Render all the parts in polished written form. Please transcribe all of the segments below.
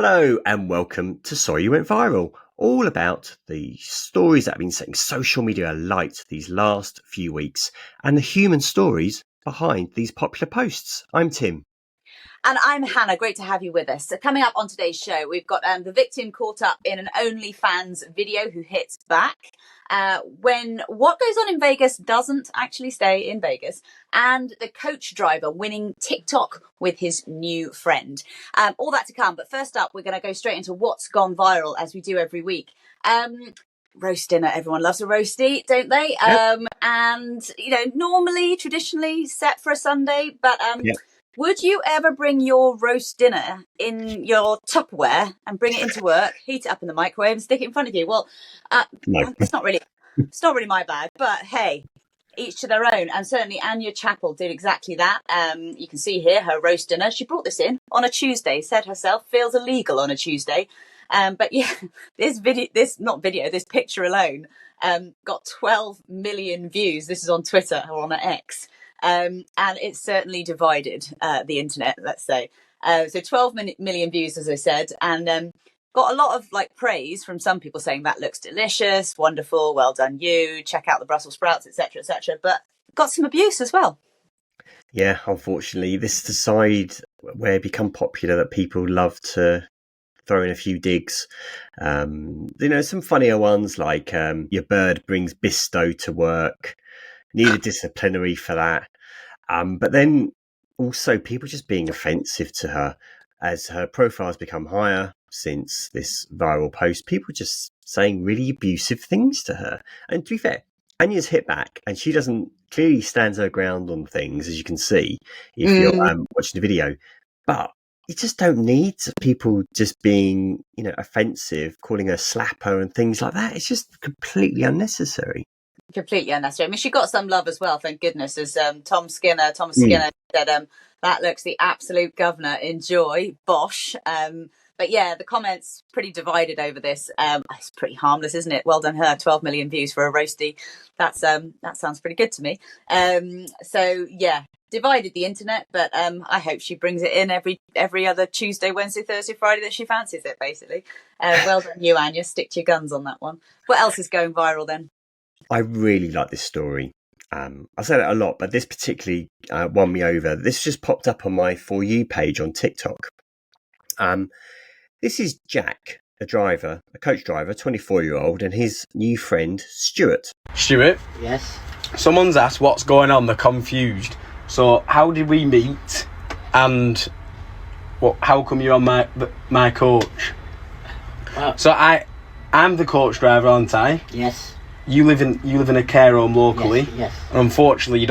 Hello and welcome to Sorry You Went Viral, all about the stories that have been setting social media alight these last few weeks and the human stories behind these popular posts. I'm Tim. And I'm Hannah. Great to have you with us. So coming up on today's show, we've got the victim caught up in an OnlyFans video who hits back. When what goes on in Vegas doesn't actually stay in Vegas, and the coach driver winning TikTok with his new friend. All that to come. But first up, we're going to go straight into what's gone viral, as we do every week. Roast dinner. Everyone loves a roasty, don't they? Yep. And, normally, traditionally set for a Sunday, but Yep. would you ever bring your roast dinner in your Tupperware and bring it into work, heat it up in the microwave and stick it in front of you? Well, No. it's not really my bag, but hey, each to their own. And certainly Anya Chappell did exactly that. You can see here her roast dinner. She brought this in on a Tuesday, said herself, feels illegal on a Tuesday. But yeah, this picture alone got 12 million views. This is on Twitter or on X. And it's certainly divided the internet, let's say. So 12 million views, as I said, and got a lot of praise from some people saying that looks delicious, wonderful, well done you, check out the Brussels sprouts, etc., etc. But got some abuse as well. Yeah, unfortunately, this is the side where it become popular that people love to throw in a few digs. Some funnier ones like your bird brings Bisto to work. Need a disciplinary for that. But then also people just being offensive to her as her profile has become higher since this viral post. People just saying really abusive things to her. And to be fair, Anya's hit back and she doesn't clearly stand her ground on things, as you can see if you're watching the video. But you just don't need people just being, offensive, calling her slapper and things like that. It's just completely unnecessary. Completely unnecessary. I mean, she got some love as well, thank goodness, as Thomas Skinner said, that looks the absolute governor. Enjoy, bosh. But yeah, the comments pretty divided over this. It's pretty harmless, isn't it? Well done her. 12 million views for a roasty. That sounds pretty good to me. So yeah, divided the internet, but I hope she brings it in every other Tuesday, Wednesday, Thursday, Friday that she fancies it, basically. Well done you, Anya. Stick to your guns on that one. What else is going viral then? I really like this story. I say that a lot, but this particularly won me over. This just popped up on my For You page on TikTok. This is Jack, a coach driver, 24-year-old, and his new friend, Stuart. Stuart? Yes? Someone's asked what's going on, they're confused. So how did we meet, and how come you're on my coach? Well, So I'm the coach driver, aren't I? yes. You live in a care home locally. Yes. And unfortunately,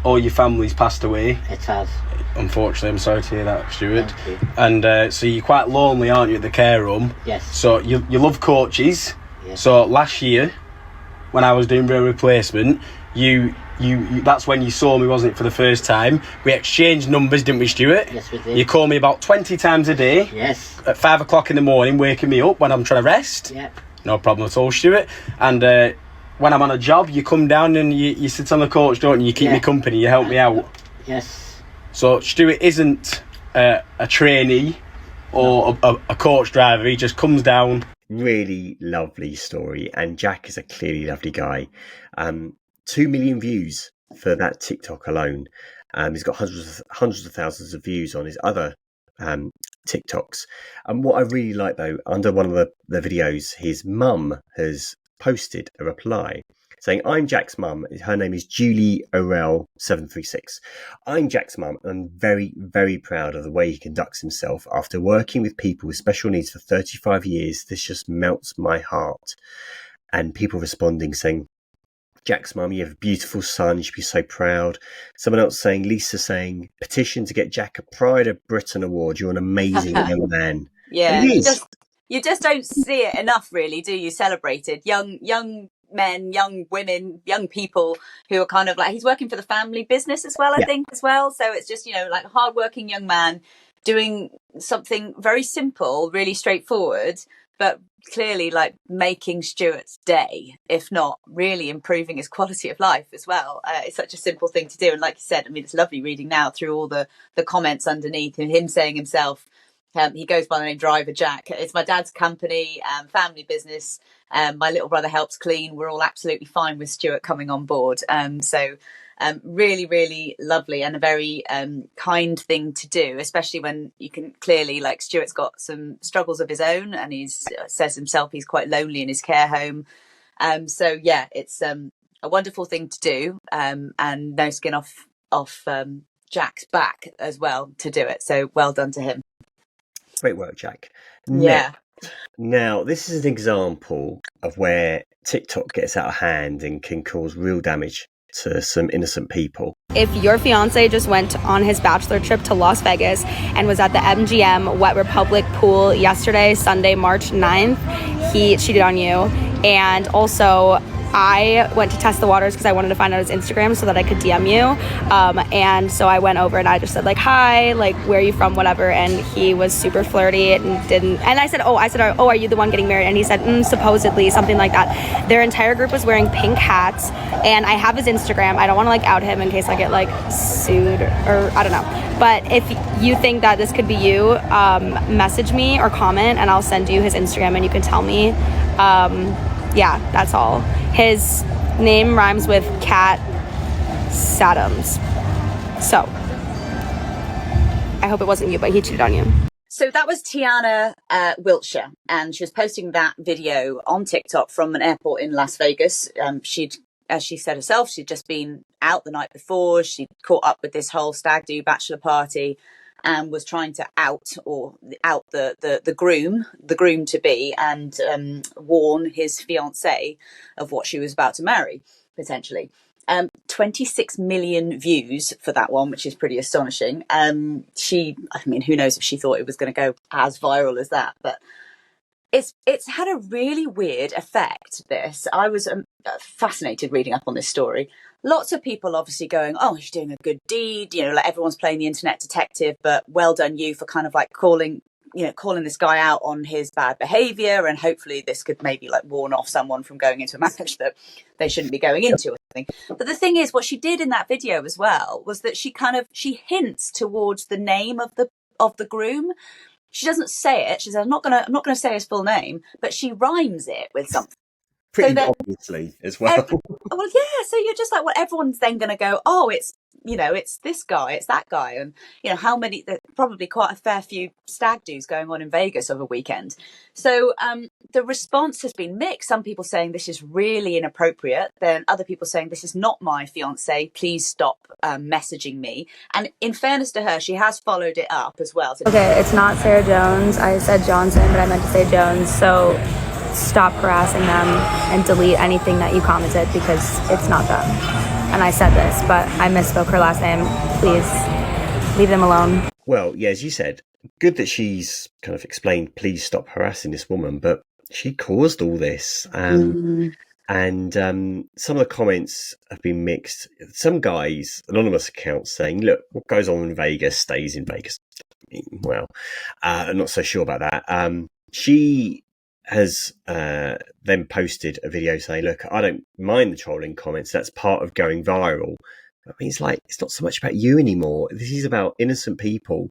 all your family's passed away. It has. Unfortunately, I'm sorry to hear that, Stuart. Thank you. And so you're quite lonely, aren't you, at the care home? Yes. So you love coaches. Yes. So last year, when I was doing real replacement, you that's when you saw me, wasn't it, for the first time? We exchanged numbers, didn't we, Stuart? Yes, we did. You call me about 20 times a day. Yes. At 5 o'clock in the morning, waking me up when I'm trying to rest. Yep. No problem at all, Stuart. And when I'm on a job, you come down and you sit on the coach, don't you? You keep me company, you help me out. Yes. So Stuart isn't a trainee or a coach driver. He just comes down. Really lovely story. And Jack is a clearly lovely guy. 2 million views for that TikTok alone. He's got hundreds of thousands of views on his other TikToks. And what I really like, though, under one of the videos, his mum has posted a reply saying, "I'm Jack's mum. Her name is Julie Orell 736. I'm Jack's mum and I'm very, very proud of the way he conducts himself. After working with people with special needs for 35 years, this just melts my heart." And people responding saying, "Jack's mum, you have a beautiful son. You should be so proud." Someone else saying, Lisa saying, "Petition to get Jack a Pride of Britain award. You're an amazing young man." Yeah, And he is. you just don't see it enough, really, do you? Celebrated young men, young women, young people who are kind of he's working for the family business as well, I think, as well. So it's just a hardworking young man doing something very simple, really straightforward, but clearly making Stuart's day, if not really improving his quality of life as well. It's such a simple thing to do, and like you said, I mean, it's lovely reading now through all the comments underneath and him saying himself, He goes by the name Driver Jack. It's my dad's company, family business. My little brother helps clean. We're all absolutely fine with Stuart coming on board. Really, really lovely and a very kind thing to do, especially when you can clearly, like, Stuart's got some struggles of his own, and he says himself he's quite lonely in his care home. It's a wonderful thing to do, and no skin off Jack's back as well to do it. So well done to him. Great work, Jack. Yeah. Now, this is an example of where TikTok gets out of hand and can cause real damage to some innocent people. If your fiance just went on his bachelor trip to Las Vegas and was at the MGM Wet Republic pool yesterday, Sunday, March 9th, he cheated on you. And also, I went to test the waters because I wanted to find out his Instagram so that I could DM you. And so I went over and I just said, like, hi, like, where are you from, whatever. And he was super flirty and didn't. And I said, oh, are you the one getting married? And he said, supposedly, something like that. Their entire group was wearing pink hats. And I have his Instagram. I don't want to, like, out him in case I get, like, sued or I don't know. But if you think that this could be you, message me or comment and I'll send you his Instagram and you can tell me. Yeah, that's all. His name rhymes with Cat Sadams. So, I hope it wasn't you, but he cheated on you. So that was Tiana Wiltshire, and she was posting that video on TikTok from an airport in Las Vegas. As she said herself, she'd just been out the night before. She caught up with this whole stag do bachelor party and was trying to out the groom to be, and warn his fiance of what she was about to marry, potentially. 26 million views for that one, which is pretty astonishing. Who knows if she thought it was going to go as viral as that, but it's had a really weird effect, this. I was fascinated reading up on this story. Lots of people obviously going, oh, he's doing a good deed, like everyone's playing the internet detective, but well done you for kind of like calling this guy out on his bad behavior, and hopefully this could maybe like warn off someone from going into a marriage that they shouldn't be going into or something. But the thing is, what she did in that video as well was that she hints towards the name of the groom. She doesn't say it. She says, I'm not gonna say his full name, but she rhymes it with something. Pretty obviously as well. Well, yeah. So you're just like, well, everyone's then going to go, oh, it's this guy, it's that guy, and how many? There's probably quite a fair few stag do's going on in Vegas over a weekend. So the response has been mixed. Some people saying this is really inappropriate, then other people saying this is not my fiance. Please stop messaging me. And in fairness to her, she has followed it up as well. Okay, it's not Sarah Jones. I said Johnson, but I meant to say Jones. So stop harassing them and delete anything that you commented because it's not them. And I said this, but I misspoke her last name. Please leave them alone. Well, yeah, as you said, good that she's kind of explained, please stop harassing this woman, but she caused all this. And some of the comments have been mixed. Some guys, anonymous accounts saying, look, what goes on in Vegas stays in Vegas. Well, I'm not so sure about that. She has then posted a video saying, look, I don't mind the trolling comments. That's part of going viral. I mean, it's like, it's not so much about you anymore. This is about innocent people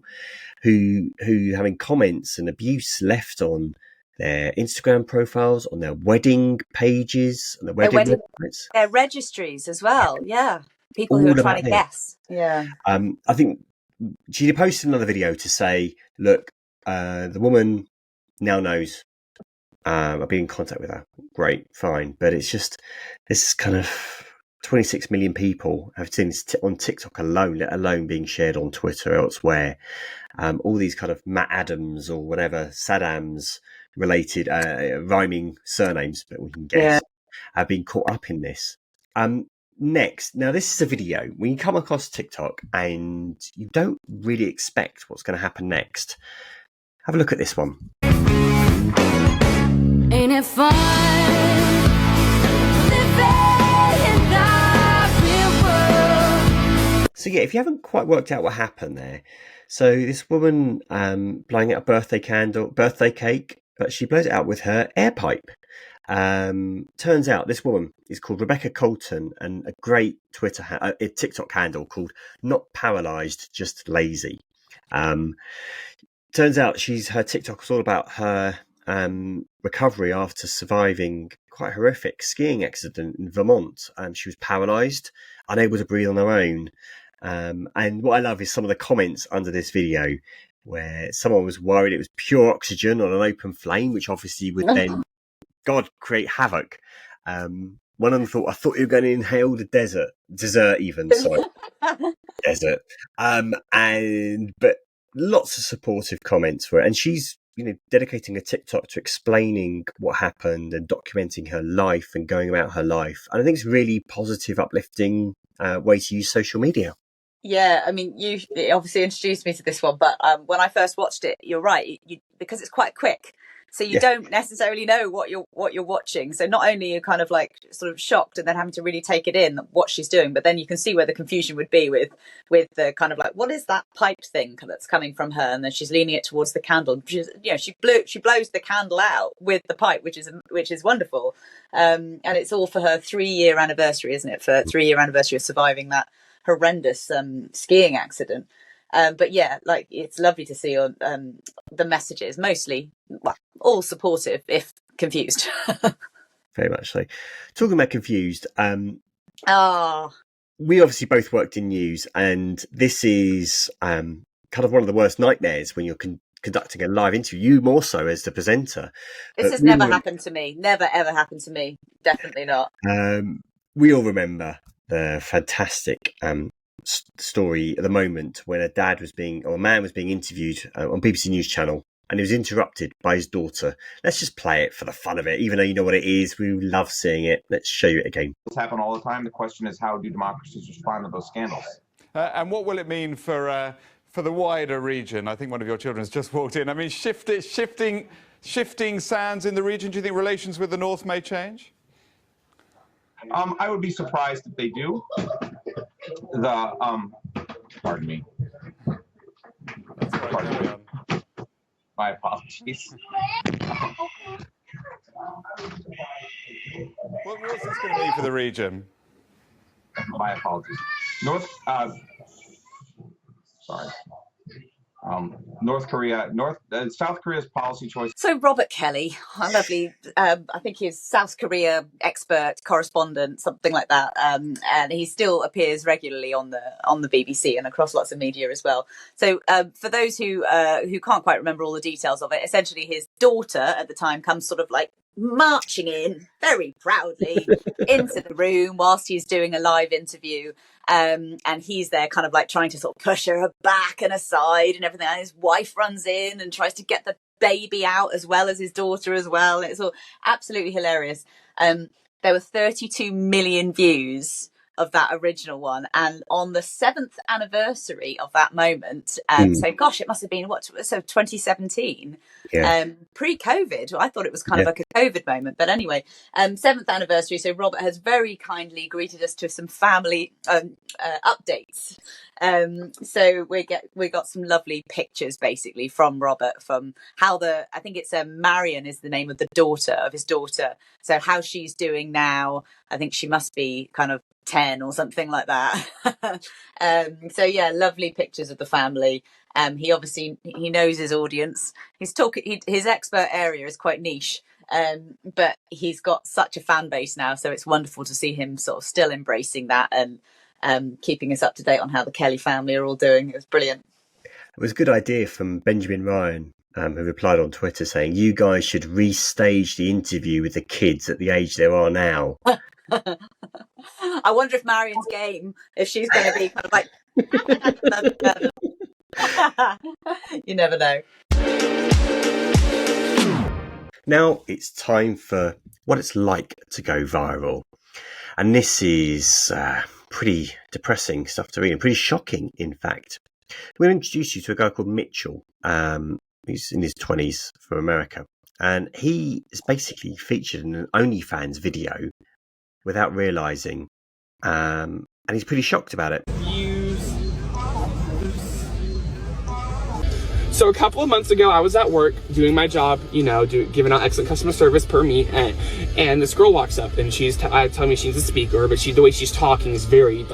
who having comments and abuse left on their Instagram profiles, on their wedding pages, and their registries as well. Yeah. People all who are trying to guess. Yeah. I think she posted another video to say, look, the woman now knows. I've been in contact with her. Great, fine. But it's just, this kind of 26 million people have seen this on TikTok alone, let alone being shared on Twitter or elsewhere. All these kind of Matt Adams or whatever, Saddams related rhyming surnames, but we can guess, have been caught up in this. Next, now this is a video when you come across TikTok and you don't really expect what's going to happen next. Have a look at this one. Ain't it fun? So yeah, if you haven't quite worked out what happened there, so this woman blowing out a birthday cake, but she blows it out with her air pipe. Turns out this woman is called Rebecca Colton, and a great TikTok handle called Not Paralyzed, Just Lazy. turns out her TikTok was all about her recovery after surviving quite a horrific skiing accident in Vermont. She was paralysed, unable to breathe on her own. And what I love is some of the comments under this video where someone was worried it was pure oxygen on an open flame, which obviously would then, create havoc. One of them thought, I thought you were going to inhale the desert even, sorry, desert. But lots of supportive comments for it. And she's, dedicating a TikTok to explaining what happened and documenting her life and going about her life. And I think it's a really positive, uplifting way to use social media. Yeah, I mean, you obviously introduced me to this one, but when I first watched it, you're right, because it's quite quick. So you don't necessarily know what you're watching. So not only are you kind of like sort of shocked and then having to really take it in what she's doing, but then you can see where the confusion would be with the kind of like, what is that pipe thing that's coming from her? And then she's leaning it towards the candle. She blows the candle out with the pipe, which is wonderful. And it's all for her 3-year anniversary, isn't it? For 3-year anniversary of surviving that horrendous skiing accident. But yeah, like it's lovely to see the messages, mostly, all supportive, if confused. Very much so. Talking about confused, we obviously both worked in news, and this is kind of one of the worst nightmares when you're conducting a live interview, you more so as the presenter. This has never happened to me. Never, ever happened to me. Definitely not. We all remember the fantastic story at the moment when a man was being interviewed on BBC News Channel, and he was interrupted by his daughter. Let's just play it for the fun of it, even though you know what it is. We love seeing it. Let's show you it again. This happens all the time. The question is, how do democracies respond to those scandals? And what will it mean for the wider region? I think one of your children has just walked in. I mean, shifting sands in the region. Do you think relations with the North may change? I would be surprised if they do. Pardon me. Pardon me. My apologies. What's this going to mean for the region? My apologies. South Korea's policy choice. So Robert Kelly, a lovely, I think he's South Korea expert, correspondent, something like that. And he still appears regularly on the BBC and across lots of media as well. So for those who can't quite remember all the details of it, essentially his daughter at the time comes sort of like marching in very proudly into the room whilst he's doing a live interview. And he's there kind of like trying to sort of push her back and aside and everything. And his wife runs in and tries to get the baby out as well as his daughter as well. And it's all absolutely hilarious. There were 32 million views of that original one. And on the 7th anniversary of that moment, so gosh, it must have been 2017, pre-COVID. I thought it was kind of like a COVID moment, but anyway, 7th anniversary. So Robert has very kindly greeted us to some family updates. So we got some lovely pictures basically from Robert, from how I think it's Marion is the name of his daughter. So how she's doing now. I think she must be kind of 10 or something like that. So yeah, lovely pictures of the family. He knows his audience. His expert area is quite niche, but he's got such a fan base now. So it's wonderful to see him sort of still embracing that and keeping us up to date on how the Kelly family are all doing. It was brilliant. It was a good idea from Benjamin Ryan, who replied on Twitter saying, "You guys should restage the interview with the kids at the age they are now." I wonder if Marion's game, if she's going to be kind of like, you never know. Now it's time for what it's like to go viral. And this is pretty depressing stuff to read, and pretty shocking, in fact. We're going to introduce you to a guy called Mitchell. He's in his 20s from America. And he is basically featured in an OnlyFans video without realising. And he's pretty shocked about it. So a couple of months ago, I was at work doing my job, giving out excellent customer service per me, and this girl walks up and she's telling me she's a speaker, but the way she's talking is very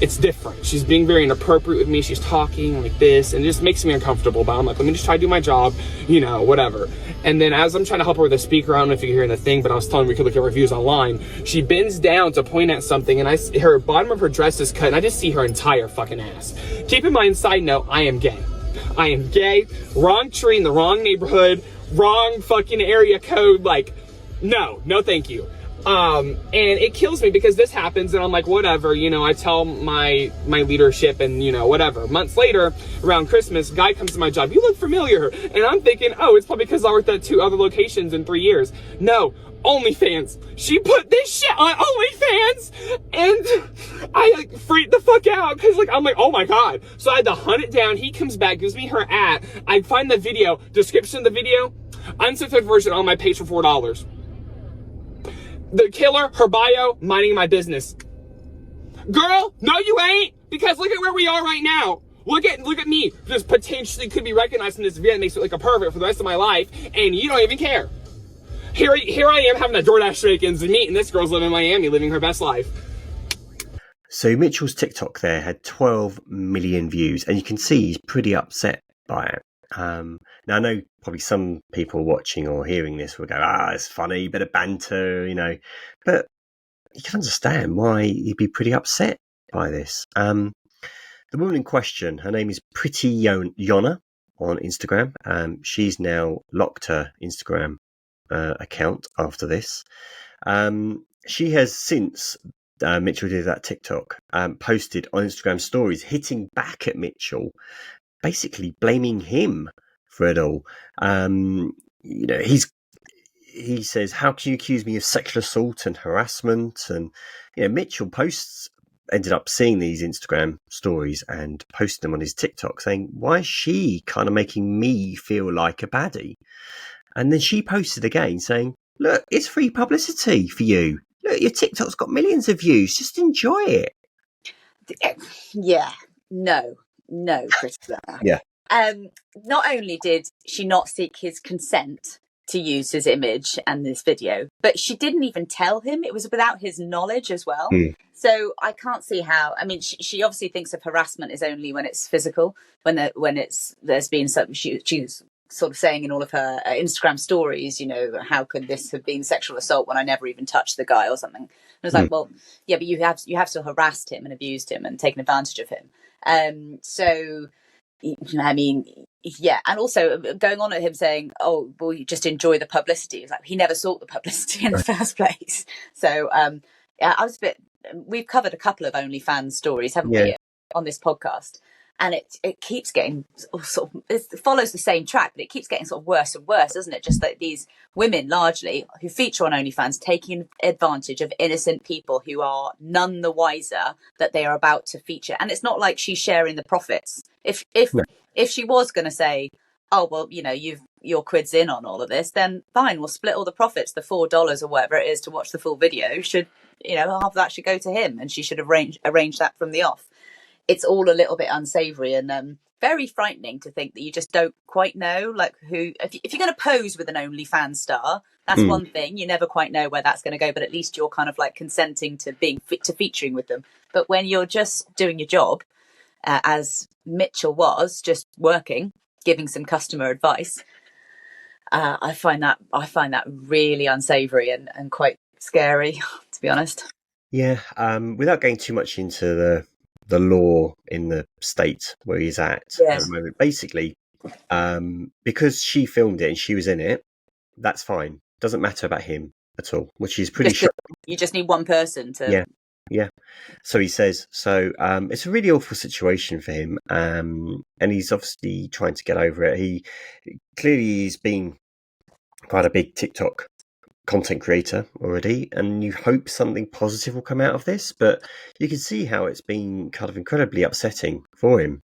it's different. She's being very inappropriate with me. She's talking like this and it just makes me uncomfortable. But I'm like, let me just try to do my job, you know, whatever. And then as I'm trying to help her with the speaker, I don't know if you can hear the thing, but I was telling her we could look at reviews online. She bends down to point at something and her bottom of her dress is cut and I just see her entire fucking ass. Keep in mind, side note, I am gay. I am gay, wrong tree in the wrong neighborhood, wrong fucking area code. Like, no thank you. And it kills me because this happens and I'm like, whatever, you know, I tell my leadership and, you know, whatever. Months later, around Christmas, guy comes to my job, you look familiar. And I'm thinking, oh, it's probably because I worked at 2 other locations in 3 years. No, OnlyFans. She put this shit on OnlyFans and I like freaked the fuck out because like, I'm like, oh my God. So I had to hunt it down. He comes back, gives me her at, I find the video, description of the video, uncensored version on my page for $4. The killer, her bio, minding my business. Girl, no you ain't, because look at where we are right now. Look at me, just potentially could be recognized in this video that makes me like a pervert for the rest of my life, and you don't even care. Here I am having a DoorDash straight ends and meet, and this girl's living in Miami, living her best life. So Mitchell's TikTok there had 12 million views, and you can see he's pretty upset by it. Now I know probably some people watching or hearing this will go, it's funny, bit of banter, you know, but you can understand why he'd be pretty upset by this. The woman in question, her name is Pretty Yona on Instagram. She's now locked her Instagram account after this. She has since Mitchell did that TikTok, posted on Instagram stories hitting back at Mitchell, basically blaming him for it all. You know, he says, how can you accuse me of sexual assault and harassment? And, you know, Mitchell ended up seeing these Instagram stories and posted them on his TikTok saying, why is she kind of making me feel like a baddie? And then she posted again saying, look, it's free publicity for you. Look, your TikTok's got millions of views. Just enjoy it. Yeah, no, Priscilla. Yeah. Not only did she not seek his consent to use his image and this video, but she didn't even tell him. It was without his knowledge as well. So I can't see how. I mean, she obviously thinks of harassment is only when it's physical, when there's been something. She's sort of saying in all of her Instagram stories, you know, how could this have been sexual assault when I never even touched the guy or something? And I was like, well, yeah, but you have still harassed him and abused him and taken advantage of him. So, I mean, yeah. And also going on at him saying, oh, well, you just enjoy the publicity. It's like he never sought the publicity in the first place. So, yeah, I was a bit, we've covered a couple of OnlyFans stories, haven't we, on this podcast? And it keeps getting sort of, it follows the same track, but it keeps getting sort of worse and worse, doesn't it? Just like these women largely who feature on OnlyFans taking advantage of innocent people who are none the wiser that they are about to feature. And it's not like she's sharing the profits. If she was going to say, oh, well, you know, your quid's in on all of this, then fine, we'll split all the profits, the $4 or whatever it is to watch the full video should, you know, half of that should go to him and she should arrange that from the off. It's all a little bit unsavory and very frightening to think that you just don't quite know, like who. If you're going to pose with an OnlyFans star, that's one thing. You never quite know where that's going to go, but at least you're kind of like consenting to featuring with them. But when you're just doing your job, as Mitchell was, just working, giving some customer advice, I find that really unsavory and quite scary, to be honest. Yeah. Without going too much into the law in the state where he's at the moment. Basically, because she filmed it and she was in it, that's fine. Doesn't matter about him at all, which is pretty shocking. You just need one person to... Yeah. So he says, it's a really awful situation for him. And he's obviously trying to get over it. He clearly is being quite a big TikTok content creator already, and you hope something positive will come out of this, but you can see how it's been kind of incredibly upsetting for him.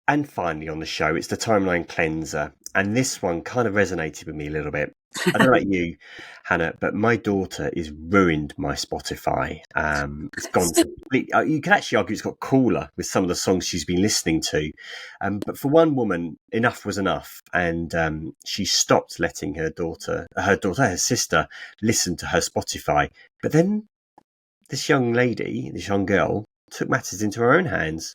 And finally on the show, it's the timeline cleanser, and this one kind of resonated with me a little bit. I don't know about you, Hannah, but my daughter is ruined my Spotify. It's gone completely. You can actually argue it's got cooler with some of the songs she's been listening to. But for one woman, enough was enough, and she stopped letting her sister, listen to her Spotify. But then this young lady, this young girl, took matters into her own hands.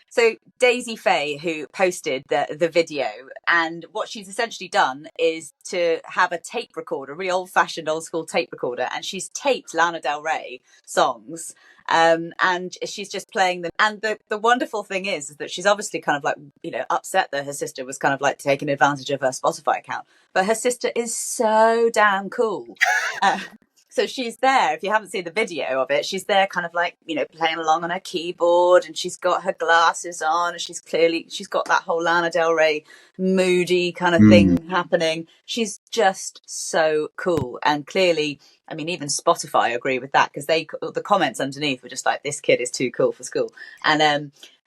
So Daisy Faye, who posted the video, and what she's essentially done is to have a tape recorder, a really old-fashioned, old-school tape recorder, and she's taped Lana Del Rey songs, and she's just playing them. And the wonderful thing is that she's obviously kind of like, upset that her sister was kind of like taking advantage of her Spotify account, but her sister is so damn cool. So she's there, if you haven't seen the video of it, she's there kind of like, playing along on her keyboard, and she's got her glasses on, and she's got that whole Lana Del Rey moody kind of thing happening. She's just so cool. And clearly, I mean, even Spotify agree with that, because the comments underneath were just like, this kid is too cool for school.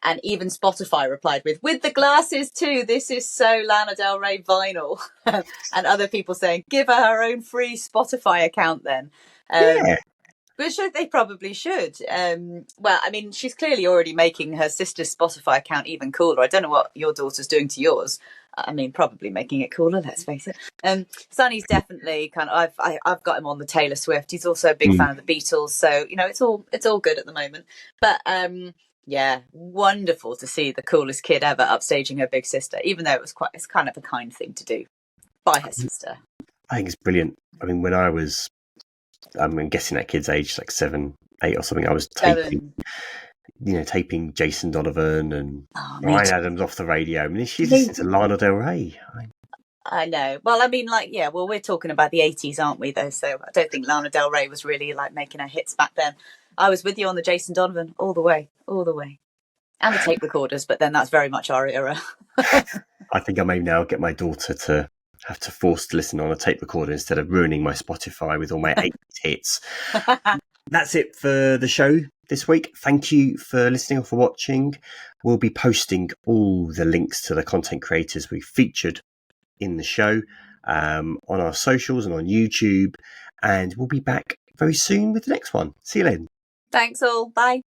And even Spotify replied with the glasses too. This is so Lana Del Rey vinyl. And other people saying, give her own free Spotify account then. Which they probably should. Well, I mean, she's clearly already making her sister's Spotify account even cooler. I don't know what your daughter's doing to yours. I mean, probably making it cooler, let's face it. Sonny's definitely kind of, I've got him on the Taylor Swift. He's also a big fan of the Beatles. So, it's all good at the moment. But, yeah, wonderful to see the coolest kid ever upstaging her big sister, even though it's kind of a kind thing to do by her sister. I think it's brilliant. I mean, when I'm guessing that kid's age, like 7, 8 or something, I was taping Jason Donovan and Ryan Adams off the radio. I mean, she's listening to Lana Del Rey. I know. Well, I mean, we're talking about the 80s, aren't we, though? So I don't think Lana Del Rey was really, making her hits back then. I was with you on the Jason Donovan all the way. And the tape recorders, but then that's very much our era. I think I may now get my daughter to have to force to listen on a tape recorder instead of ruining my Spotify with all my 80s hits. That's it for the show this week. Thank you for listening or for watching. We'll be posting all the links to the content creators we featured in the show on our socials and on YouTube. And we'll be back very soon with the next one. See you later. Thanks all. Bye.